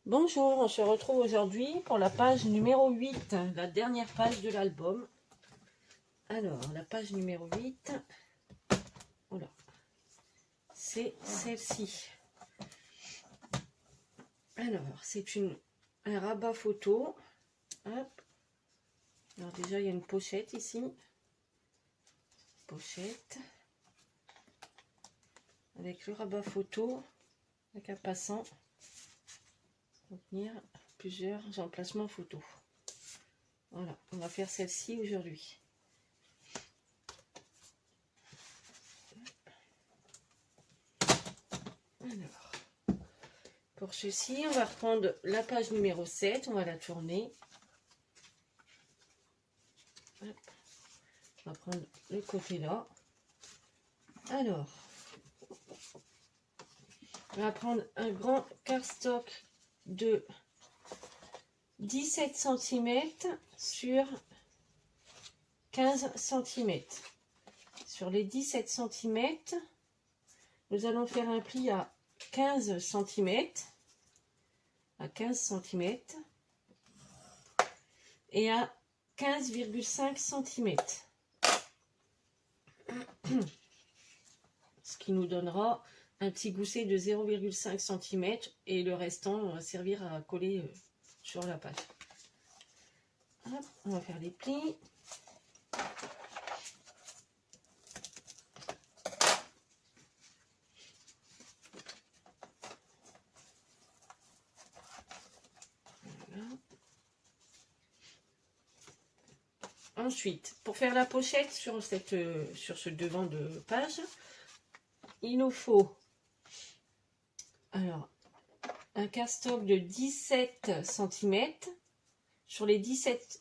Bonjour, on se retrouve aujourd'hui pour la page numéro 8, la dernière page de l'album. Alors, la page numéro 8, voilà, c'est celle-ci. Alors, c'est un rabat photo. Hop. Alors déjà, il y a une pochette ici. Pochette. Avec le rabat photo, avec un passant. Pour tenir plusieurs emplacements photo. Voilà, on va faire celle-ci aujourd'hui. Alors, pour ceci, on va reprendre la page numéro 7, on va la tourner. Hop. On va prendre le côté là. Alors, on va prendre un grand cardstock de 17 cm sur 15 cm. Sur les 17 cm, nous allons faire un pli à 15 cm, et à 15,5 cm. Ce qui nous donnera un petit gousset de 0,5 cm et le restant va servir à coller sur la page. Hop, on va faire les plis. Voilà. Ensuite, pour faire la pochette sur ce devant de page, il nous faut alors un cardstock de 17 cm sur les 17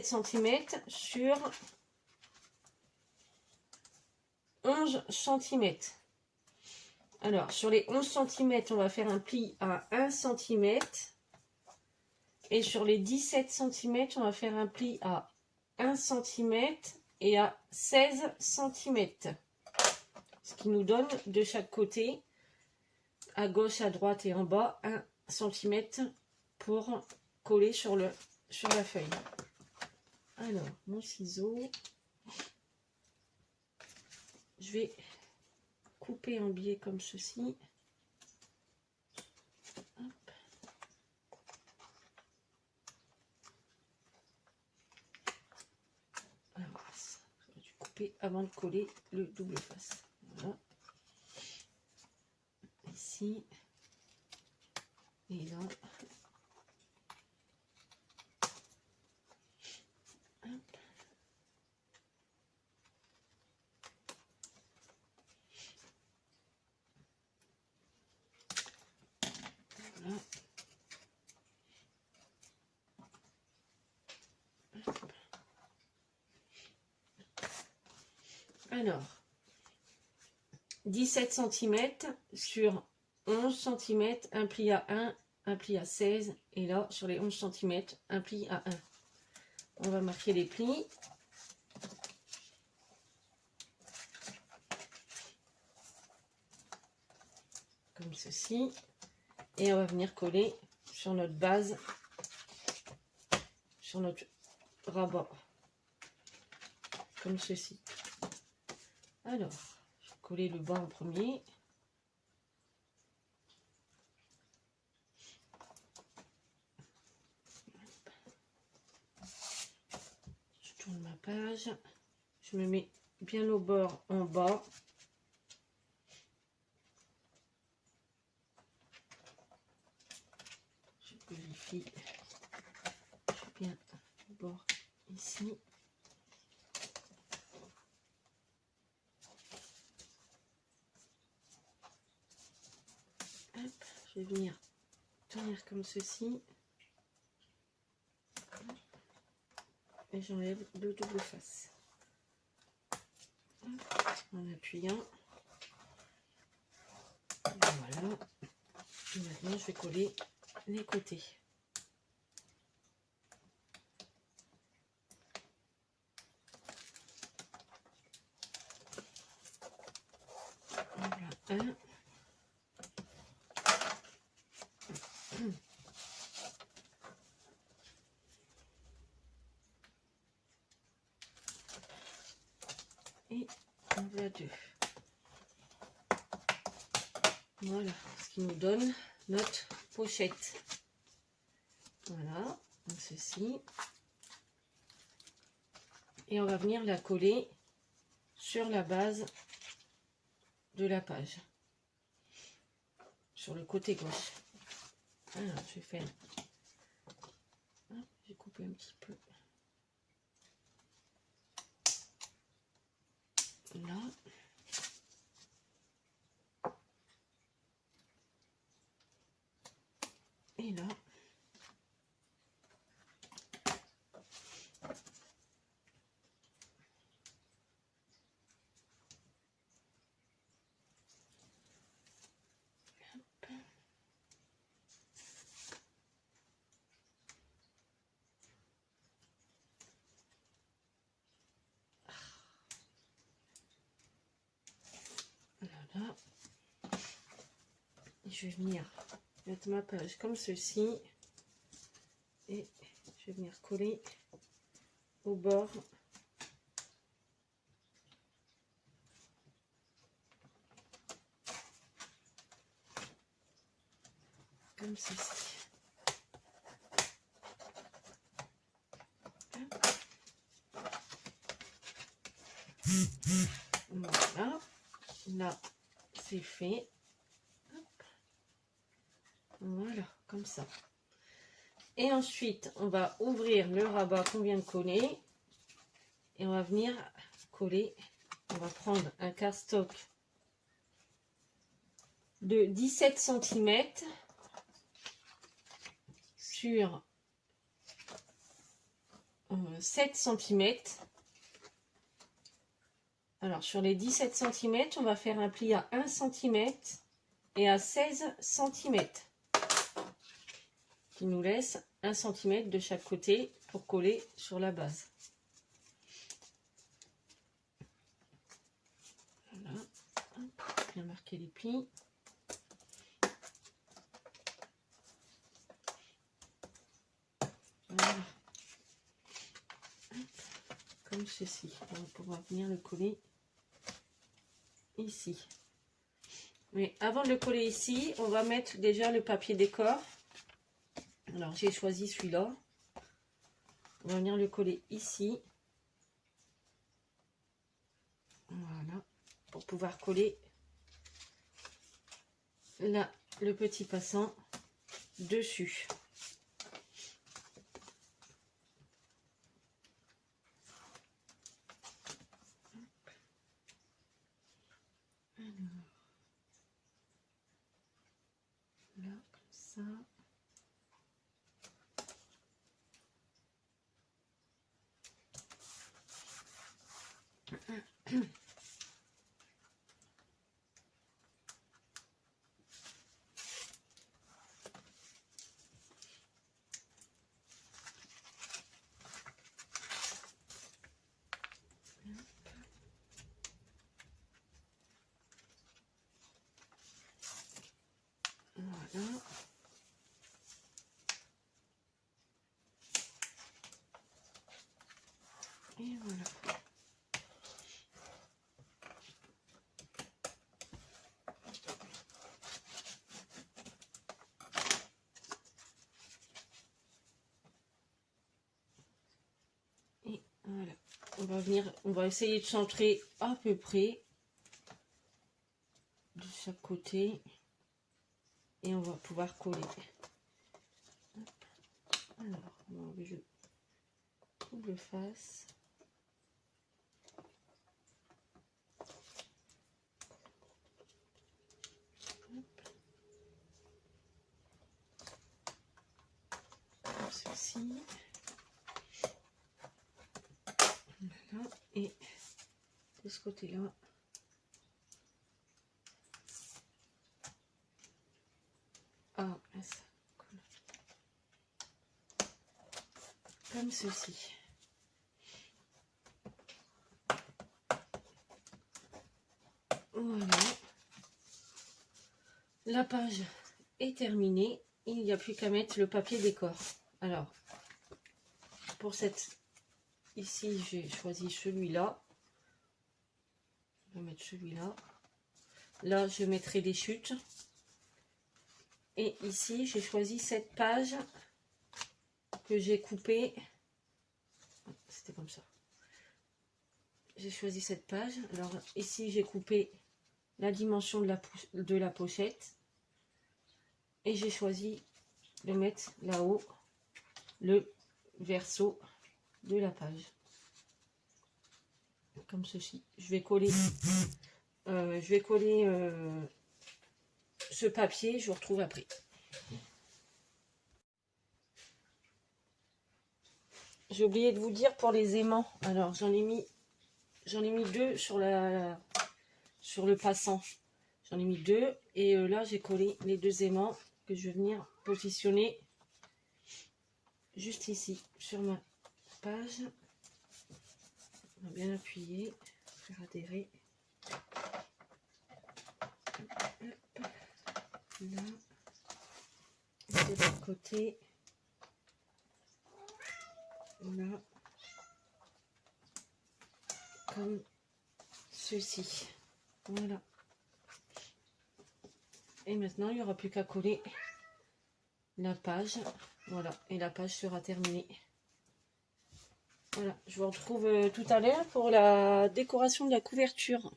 cm sur 11 cm. Alors sur les 11 cm, on va faire un pli à 1 cm et sur les 17 cm, on va faire un pli à 1 cm et à 16 cm. Ce qui nous donne de chaque côté, à gauche, à droite et en bas, 1 cm pour coller sur la feuille. Alors, mon ciseau, je vais couper en biais comme ceci. Hop. Alors, je vais couper avant de coller le double face. Voilà. Ici et là. Hop. Voilà. Hop. Alors, 17 cm sur 11 cm, un pli à 1, un pli à 16, et là, sur les 11 cm, un pli à 1. On va marquer les plis. Comme ceci. Et on va venir coller sur notre base, sur notre rabat. Comme ceci. Alors, je vais coller le bas en premier. Je tourne ma page. Je me mets bien au bord en bas. Je vérifie. Je suis bien au bord ici. Hop, je vais venir tenir comme ceci. Et j'enlève le double face. Hop, en appuyant. Et voilà. Et maintenant, je vais coller les côtés. Voilà un. la 2. Voilà ce qui nous donne notre pochette. Voilà, donc ceci. Et on va venir la coller sur la base de la page, sur le côté gauche. Alors, je vais faire... J'ai coupé un petit peu. Là. Et là. Voilà. Et je vais venir mettre ma page comme ceci. Et je vais venir coller au bord. Comme ceci. Voilà. Là, c'est fait. Hop. Voilà, comme ça. Et ensuite, on va ouvrir le rabat qu'on vient de coller. Et on va venir coller. On va prendre un cardstock de 17 cm sur 7 cm. Alors, sur les 17 cm, on va faire un pli à 1 cm et à 16 cm. Qui nous laisse 1 cm de chaque côté pour coller sur la base. Voilà. Bien marquer les plis. Voilà. Comme ceci. On va pouvoir venir le coller ici. Mais avant de le coller ici, on va mettre déjà le papier décor. Alors j'ai choisi celui-là. On va venir le coller ici. Voilà. Pour pouvoir coller là le petit passant dessus. Là, comme ça. Voilà. Et voilà. Et voilà. On va essayer de centrer à peu près de chaque côté. Et on va pouvoir coller. Alors, on va enlever le double face. Comme ceci. Voilà. Et de ce côté-là. Ah, ça. Comme ceci. Voilà. La page est terminée. Il n'y a plus qu'à mettre le papier décor. Alors, pour cette... Ici, j'ai choisi celui-là. Je vais mettre celui-là. Là, je mettrai des chutes. Et ici, j'ai choisi cette page que j'ai coupée. C'était comme ça. J'ai choisi cette page. Alors ici, j'ai coupé la dimension de la pochette. Et j'ai choisi de mettre là-haut le verso de la page. Comme ceci. Je vais coller, ce papier. Je vous retrouve après. J'ai oublié de vous dire pour les aimants. Alors j'en ai mis 2 sur le passant. J'en ai mis 2 et là j'ai collé les 2 aimants que je vais venir positionner juste ici sur ma page. On va bien appuyer, faire adhérer. Hop, là, de l'autre côté. Là, comme ceci. Voilà. Et maintenant, il n'y aura plus qu'à coller la page. Voilà. Et la page sera terminée. Voilà. Je vous retrouve tout à l'heure pour la décoration de la couverture.